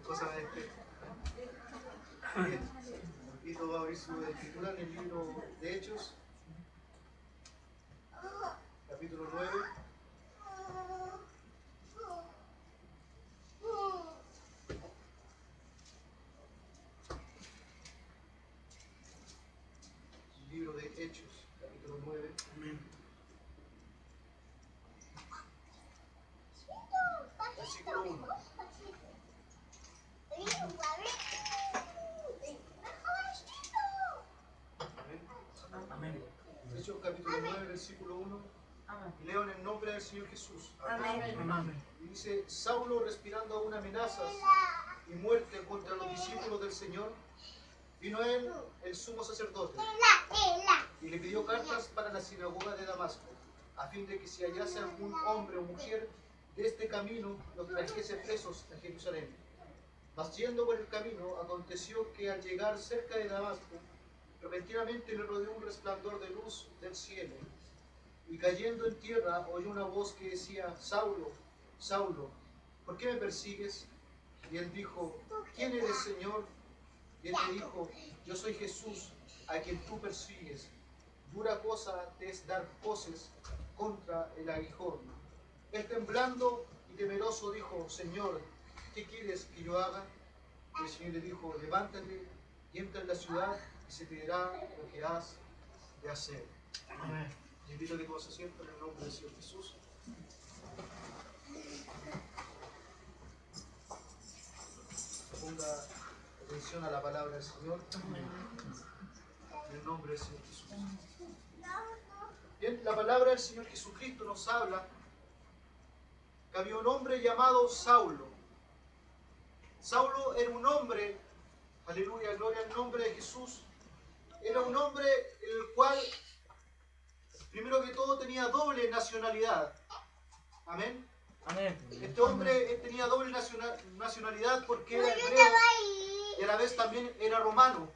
cosas de este. Bien, Tito va a abrir su escritura en el libro de Hechos, capítulo 9. Libro de Hechos, capítulo 9. Amén. Versículo 1. Amén. Hechos capítulo 9, versículo 1. Y leo en el nombre del Señor Jesús. Amén. Y dice: Saulo, respirando aún amenazas y muerte contra los discípulos del Señor, vino a él el sumo sacerdote y le pidió cartas para la sinagoga de Damasco, a fin de que si hallase algún hombre o mujer de este camino, los trajese presos a Jerusalén. Mas yendo por el camino, aconteció que al llegar cerca de Damasco, repentinamente le rodeó un resplandor de luz del cielo, y cayendo en tierra oyó una voz que decía: Saulo, Saulo, ¿por qué me persigues? Y él dijo: ¿Quién eres, Señor? Y él le dijo: Yo soy Jesús, a quien tú persigues. Dura cosa te es dar voces contra el aguijón. Él, temblando y temeroso, dijo: Señor, ¿qué quieres que yo haga? Y el Señor le dijo: levántate y entra en la ciudad, y se te dirá lo que has de hacer. Amén. Les invito a que todos se sienten en el nombre del Señor Jesús. Ponga atención a la palabra del Señor. En el nombre del Señor Jesús. Bien, la palabra del Señor Jesucristo nos habla que había un hombre llamado Saulo. Saulo era un hombre, aleluya, gloria al nombre de Jesús, era un hombre el cual, primero que todo, tenía doble nacionalidad. Amén. Amén. Este hombre tenía doble nacionalidad porque era hebreo y a la vez también era romano.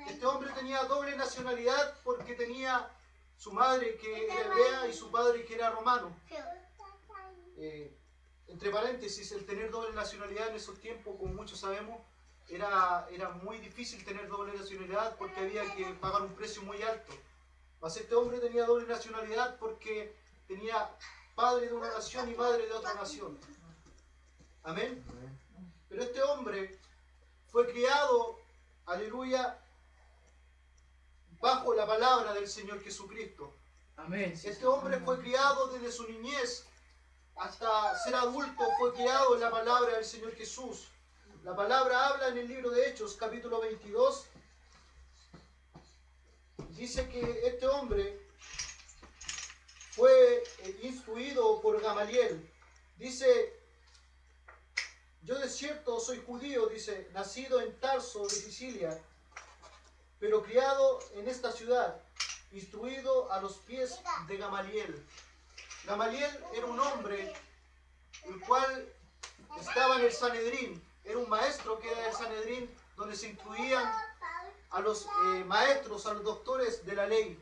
Este hombre tenía doble nacionalidad porque tenía su madre que era hebrea y su padre que era romano. Entre paréntesis, el tener doble nacionalidad en esos tiempos, como muchos sabemos, era muy difícil tener doble nacionalidad porque había que pagar un precio muy alto. Mas este hombre tenía doble nacionalidad porque tenía padre de una nación y madre de otra nación. Amén. Pero este hombre fue criado, aleluya, bajo la palabra del Señor Jesucristo. Amén. Este hombre fue criado desde su niñez hasta ser adulto, fue criado en la palabra del Señor Jesús. La palabra habla en el libro de Hechos, capítulo 22. Dice que este hombre fue instruido por Gamaliel. Dice: yo de cierto soy judío, dice, nacido en Tarso de Sicilia, pero criado en esta ciudad, instruido a los pies de Gamaliel. Gamaliel era un hombre el cual estaba en el Sanedrín, era un maestro que era del Sanedrín, donde se incluían a los maestros, a los doctores de la ley.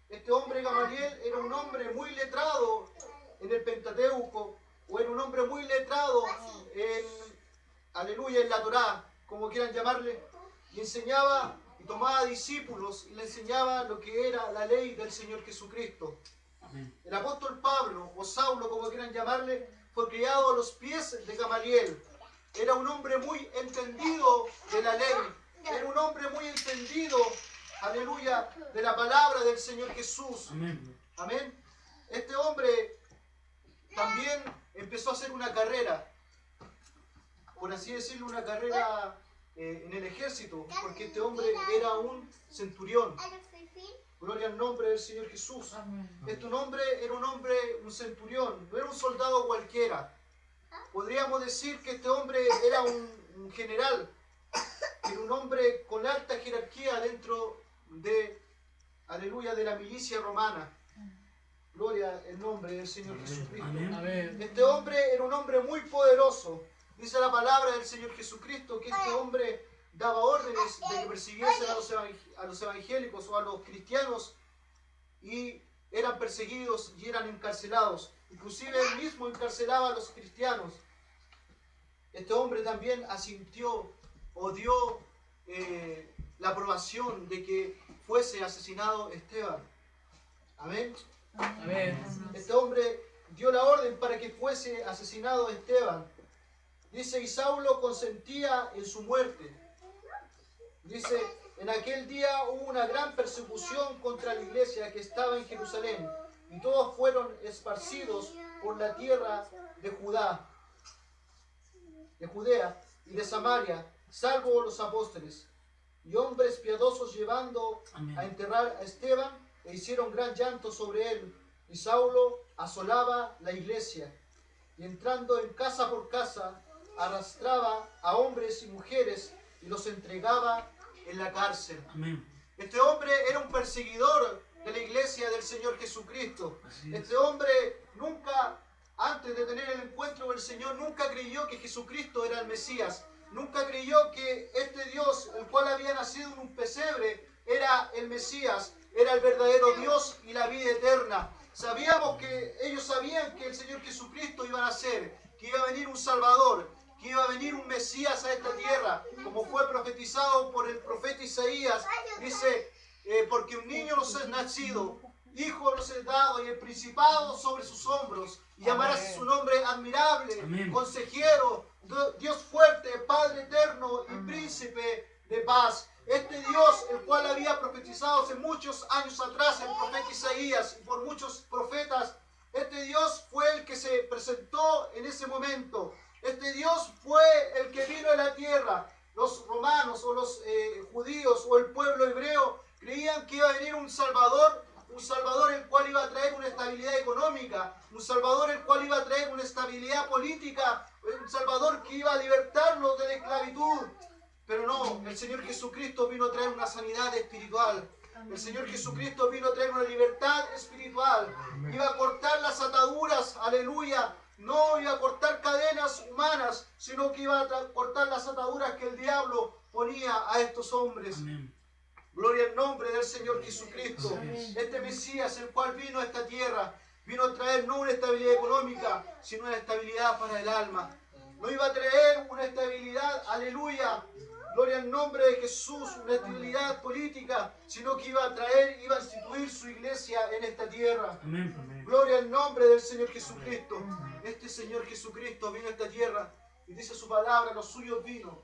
Este hombre Gamaliel era un hombre muy letrado en el Pentateuco, o era un hombre muy letrado en, aleluya, en la Torá, como quieran llamarle, y enseñaba y tomaba discípulos y le enseñaba lo que era la ley del Señor Jesucristo. El apóstol Pablo, o Saulo, como quieran llamarle, fue criado a los pies de Gamaliel. Era un hombre muy entendido de la ley, era un hombre muy entendido, aleluya, de la palabra del Señor Jesús. Amén. Amén. Este hombre también empezó a hacer una carrera, por así decirlo, una carrera en el ejército, porque este hombre era un centurión. Gloria al nombre del Señor Jesús. Este hombre era un centurión, no era un soldado cualquiera. Podríamos decir que este hombre era un general, era un hombre con alta jerarquía dentro de, aleluya, de la milicia romana. Gloria al nombre del Señor Jesucristo. Amén. Este hombre era un hombre muy poderoso. Dice la palabra del Señor Jesucristo que este hombre daba órdenes de que persiguiesen a los evangélicos o a los cristianos, y eran perseguidos y eran encarcelados. Inclusive él mismo encarcelaba a los cristianos. este hombre también asintió o dio la aprobación de que fuese asesinado Esteban. Amén. Amén. Este hombre dio la orden para que fuese asesinado Esteban. Dice, y Saulo consentía en su muerte. Dice, en aquel día hubo una gran persecución contra la iglesia que estaba en Jerusalén, y todos fueron esparcidos por la tierra de Judea y de Samaria, salvo los apóstoles. Y hombres piadosos llevando a enterrar a Esteban, e hicieron gran llanto sobre él. Y Saulo asolaba la iglesia, y entrando en casa por casa, arrastraba a hombres y mujeres y los entregaba en la cárcel. Amén. Este hombre era un perseguidor de la iglesia del Señor Jesucristo. Este hombre nunca, antes de tener el encuentro con el Señor, nunca creyó que Jesucristo era el Mesías. Nunca creyó que este Dios, el cual había nacido en un pesebre, era el Mesías, era el verdadero Dios y la vida eterna. Ellos sabían que el Señor Jesucristo iba a nacer, que iba a venir un Salvador, que iba a venir un Mesías a esta tierra, como fue profetizado por el profeta Isaías. Dice, porque un niño nos es nacido, hijo nos es dado, y el principado sobre sus hombros, y llamarás su nombre admirable, Amén. Consejero, Dios fuerte, Padre eterno y príncipe de paz. Este Dios, el cual había profetizado hace muchos años atrás el profeta Isaías y por muchos profetas, este Dios fue el que se presentó en ese momento. Este Dios fue el que vino a la tierra. Los romanos o los judíos o el pueblo hebreo creían que iba a venir un Salvador el cual iba a traer una estabilidad económica, un Salvador el cual iba a traer una estabilidad política, un Salvador que iba a libertarlos de la esclavitud. Pero no, el Señor Jesucristo vino a traer una sanidad espiritual. El Señor Jesucristo vino a traer una libertad espiritual. Iba a cortar las ataduras, aleluya. No iba a cortar cadenas humanas, sino que iba a cortar las ataduras que el diablo ponía a estos hombres. Amén. Gloria al nombre del Señor Jesucristo. Este Mesías, el cual vino a esta tierra, vino a traer no una estabilidad económica, sino una estabilidad para el alma. No iba a traer una estabilidad, aleluya, gloria al nombre de Jesús, una estabilidad política, sino que iba a instituir su iglesia en esta tierra. Amén. Amén. Gloria al nombre del Señor Jesucristo. Este Señor Jesucristo vino a esta tierra y dice su palabra, los suyos vino,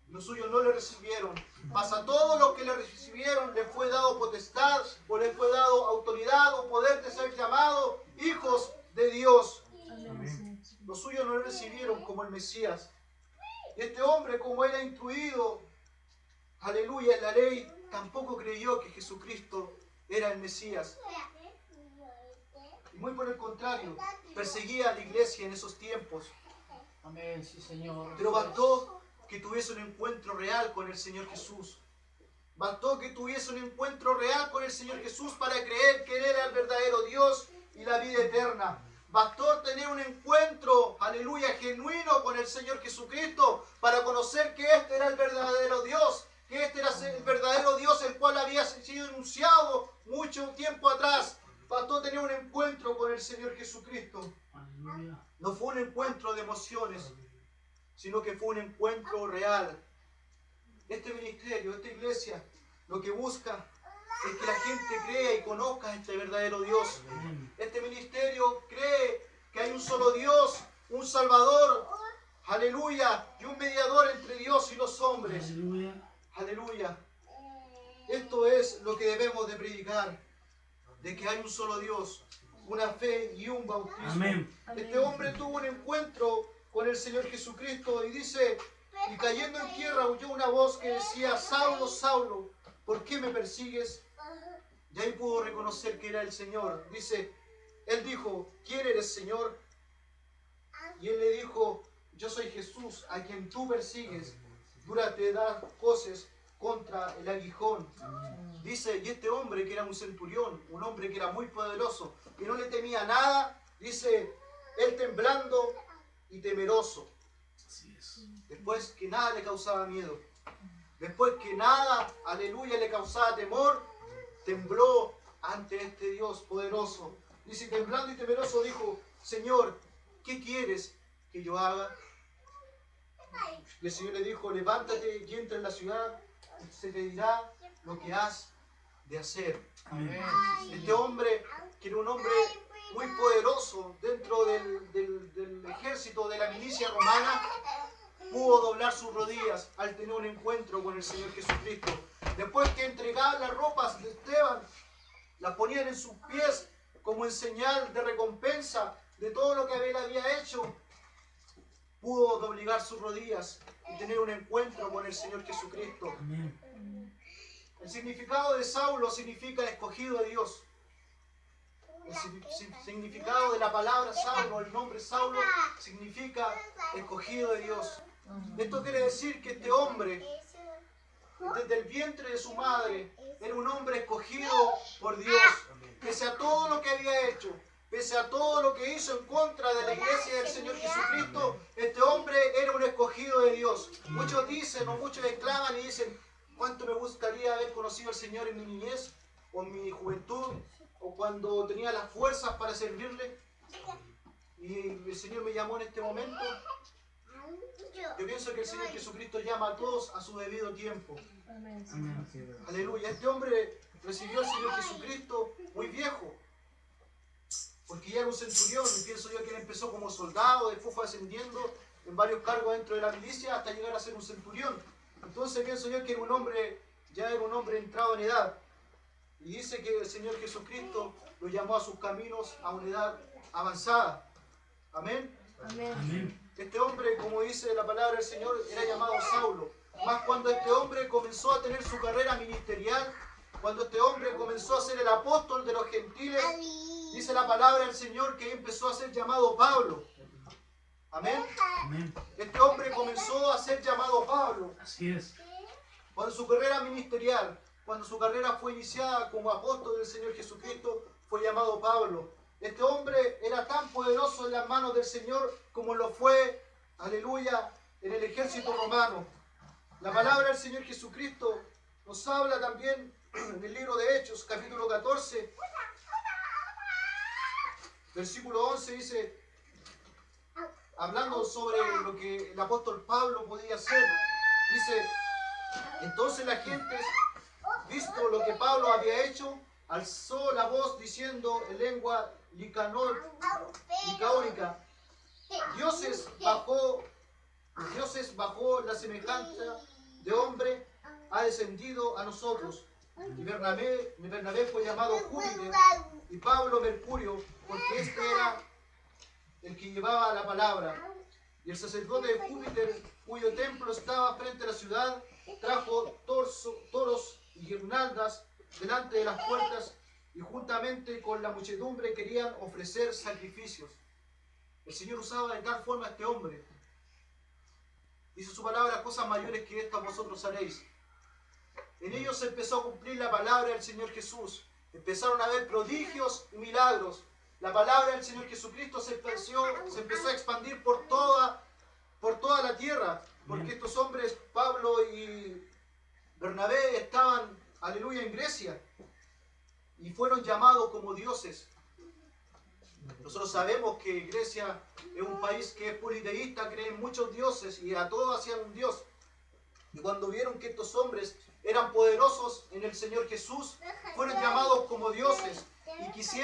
los suyos no le recibieron. Mas a todos los que le recibieron les fue dado potestad, o les fue dado autoridad o poder de ser llamados hijos de Dios. Amén. Los suyos no le recibieron como el Mesías. Y este hombre, como era instruido, aleluya, en la ley, tampoco creyó que Jesucristo era el Mesías. Y muy por el contrario, perseguía a la iglesia en esos tiempos. Amén, sí, Señor. Pero bastó que tuviese un encuentro real con el Señor Jesús. Bastó que tuviese un encuentro real con el Señor Jesús para creer que Él era el verdadero Dios y la vida eterna. Bastó tener un encuentro, aleluya, genuino con el Señor Jesucristo para conocer que este era el verdadero Dios, que este era el verdadero Dios el cual había sido anunciado mucho tiempo atrás. Bastó tener un encuentro con el Señor Jesucristo. Aleluya. No fue un encuentro de emociones, sino que fue un encuentro real. Este ministerio, esta iglesia, lo que busca es que la gente crea y conozca a este verdadero Dios. Amén. Este ministerio cree que hay un solo Dios, un Salvador, aleluya, y un mediador entre Dios y los hombres. Aleluya. Aleluya. Esto es lo que debemos de predicar, de que hay un solo Dios, una fe y un bautismo. Amén. Este hombre tuvo un encuentro con el Señor Jesucristo y dice, y cayendo en tierra oyó una voz que decía, Saulo, Saulo, ¿por qué me persigues? Y ahí pudo reconocer que era el Señor. Dice, él dijo, ¿quién eres, Señor? Y él le dijo, yo soy Jesús, a quien tú persigues. Dúrate dar voces contra el aguijón. Dice, y este hombre que era un centurión, un hombre que era muy poderoso, que no le temía nada, dice, él temblando y temeroso. Así es. Después que nada le causaba miedo. Después que nada, aleluya, le causaba temor, tembló ante este Dios poderoso. Dice, temblando y temeroso dijo, Señor, ¿qué quieres que yo haga? Y el Señor le dijo, levántate y entra en la ciudad, y se te dirá lo que has de hacer. Amén. Este hombre, que era un hombre muy poderoso dentro del ejército de la milicia romana, pudo doblar sus rodillas al tener un encuentro con el Señor Jesucristo. Después que entregaban las ropas de Esteban, las ponían en sus pies como en señal de recompensa de todo lo que él había hecho, pudo doblegar sus rodillas y tener un encuentro con el Señor Jesucristo. Amén. El significado de Saulo significa escogido de Dios. El significado de la palabra Saulo, el nombre Saulo, significa escogido de Dios. Esto quiere decir que este hombre, desde el vientre de su madre, era un hombre escogido por Dios. Pese a todo lo que había hecho, pese a todo lo que hizo en contra de la iglesia del Señor Jesucristo, este hombre era un escogido de Dios. Muchos dicen o muchos exclaman y dicen, ¿cuánto me gustaría haber conocido al Señor en mi niñez o en mi juventud o cuando tenía las fuerzas para servirle? Y el Señor me llamó en este momento. Yo pienso que el Señor Jesucristo llama a todos a su debido tiempo. Amén. Aleluya. Este hombre recibió al Señor Jesucristo muy viejo, porque ya era un centurión. Y pienso yo que él empezó como soldado, después fue ascendiendo en varios cargos dentro de la milicia hasta llegar a ser un centurión. Entonces pienso yo que era un hombre, ya era un hombre entrado en edad. Y dice que el Señor Jesucristo lo llamó a sus caminos a una edad avanzada. Amén. Amén. Este hombre, como dice la palabra del Señor, era llamado Saulo. Más cuando este hombre comenzó a tener su carrera ministerial, cuando este hombre comenzó a ser el apóstol de los gentiles, dice la palabra del Señor que empezó a ser llamado Pablo. Amén. Amén. Este hombre comenzó a ser llamado Pablo. Así es. Cuando su carrera ministerial, cuando su carrera fue iniciada como apóstol del Señor Jesucristo, fue llamado Pablo. Este hombre era tan poderoso en las manos del Señor como lo fue, aleluya, en el ejército romano. La palabra del Señor Jesucristo nos habla también en el libro de Hechos, capítulo 14, versículo 11, dice, hablando sobre lo que el apóstol Pablo podía hacer, dice, entonces la gente, visto lo que Pablo había hecho, alzó la voz diciendo en lengua licaónica, dioses bajo la semejanza de hombre ha descendido a nosotros. Y Bernabé fue llamado Júpiter y Pablo Mercurio, porque este era el que llevaba la palabra. Y el sacerdote de Júpiter, cuyo templo estaba frente a la ciudad, trajo toros y guirnaldas delante de las puertas, y juntamente con la muchedumbre querían ofrecer sacrificios. El Señor usaba de tal forma a este hombre. Dice su palabra, cosas mayores que estas vosotros haréis. En ellos se empezó a cumplir la palabra del Señor Jesús. Empezaron a haber prodigios y milagros. La palabra del Señor Jesucristo se empezó a expandir por toda la tierra. Porque estos hombres, Pablo y Bernabé, estaban, aleluya, en Grecia. Y fueron llamados como dioses. Nosotros sabemos que Grecia es un país que es politeísta, cree en muchos dioses y a todos hacían un dios. Y cuando vieron que estos hombres eran poderosos en el Señor Jesús, fueron llamados como dioses y quisieron